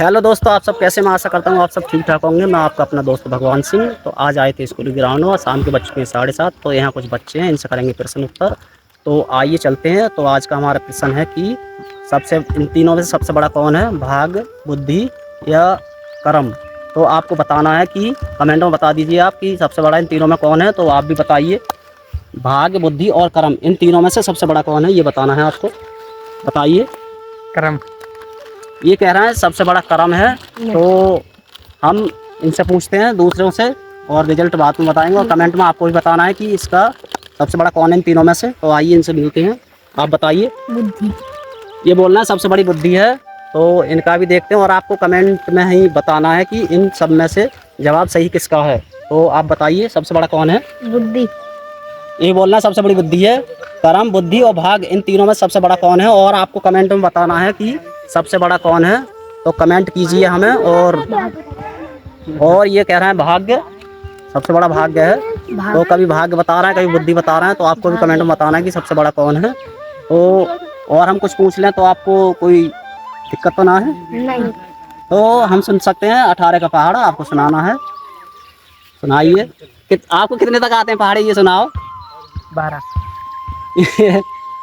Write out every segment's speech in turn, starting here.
Hello दोस्तों, आप सब कैसे? मैं आशा करता हूँ आप सब ठीक ठाक होंगे। मैं आपका अपना दोस्त भगवान सिंह। तो आज आए थे स्कूल ग्राउंड में, शाम के बज चुके हैं 7:30। तो यहाँ कुछ बच्चे हैं, इनसे करेंगे प्रश्न उत्तर। तो आइए चलते हैं। तो आज का हमारा प्रश्न है कि सबसे इन तीनों में से सबसे बड़ा कौन है? भाग्य, बुद्धि या कर्म? तो आपको बताना है कि कमेंट में बता दीजिए आप कि सबसे बड़ा इन तीनों में कौन है। तो आप भी बताइए, भाग्य, बुद्धि और कर्म, इन तीनों में से सबसे बड़ा कौन है, ये बताना है आपको। बताइए। कर्म। ये कह रहे हैं सबसे बड़ा कर्म है। तो हम इनसे पूछते हैं दूसरों से और रिजल्ट बाद में बताएंगे। और कमेंट में आपको भी बताना है कि इसका सबसे बड़ा कौन है इन तीनों में से। तो आइए इनसे मिलते हैं। आप बताइए। बुद्धि। ये बोलना है सबसे बड़ी बुद्धि है। तो इनका भी देखते हैं और आपको कमेंट में ही बताना है कि इन सब में से जवाब सही किसका है। तो आप बताइए सबसे बड़ा कौन है? बुद्धि। ये बोलना सबसे बड़ी बुद्धि है। कर्म, बुद्धि और भाग, इन तीनों में सबसे बड़ा कौन है। और आपको कमेंट में बताना है कि सबसे बड़ा कौन है। तो कमेंट कीजिए हमें। और ये कह रहे हैं भाग्य सबसे बड़ा भाग्य है। तो कभी भाग्य बता रहे हैं, कभी बुद्धि बता रहे हैं। तो आपको भी कमेंट में बताना है कि सबसे बड़ा कौन है। तो और हम कुछ पूछ लें तो आपको कोई दिक्कत तो ना है? नहीं। तो हम सुन सकते हैं 18 का पहाड़ आपको सुनाना है। सुनाइए। आपको कितने तक आते हैं पहाड़े, ये सुनाओ। 12।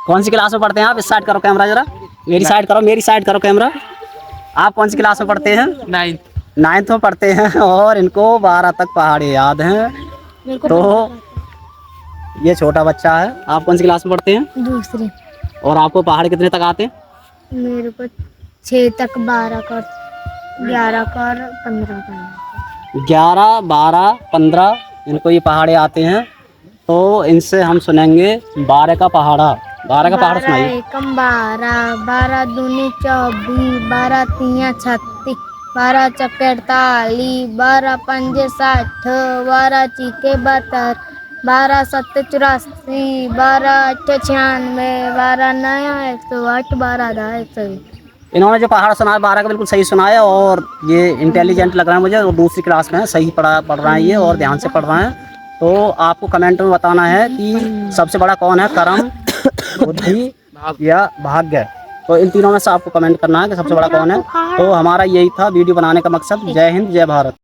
कौन सी क्लास में पढ़ते हैं आप? इस साइड करो कैमरा जरा, मेरी साइड करो, मेरी साइड करो कैमरा। आप कौन सी क्लास में पढ़ते हैं? 9th। 9th में पढ़ते हैं और इनको 12 तक पहाड़े याद हैं। तो ये छोटा बच्चा है। आप कौन सी क्लास में पढ़ते हैं? दूसरी। और आपको पहाड़ कितने तक आते हैं? मेरे को 6 तक, 12 का, 11 का और 15 का। 11, 12, 15 इनको ये पहाड़े आते हैं। तो इनसे हम सुनेंगे 12 का पहाड़ा। 12 का पहाड़ा सुनाइए। 12 एकम 12, 12 दूनी 24, 12 तिया 36, 12 चक्के 48, 12 पंजे 60, 12 चीके 72, 12 सत्ते 84, 12 अट्ठे 96, 12 नया 108, 12 आधा 120। इन्होंने जो पहाड़ सुना है 12 का बिल्कुल सही सुना है। और ये इंटेलिजेंट लग रहा है मुझे। और दूसरी क्लास में है, सही पढ़ रहे हैं ये और ध्यान से पढ़ रहे हैं। तो आपको कमेंट में बताना है कि सबसे बड़ा कौन है? कर्म, बुद्धि या भाग्य? तो इन तीनों में से आपको कमेंट करना है कि सबसे बड़ा कौन है। तो हमारा यही था वीडियो बनाने का मकसद। जय हिंद, जय भारत।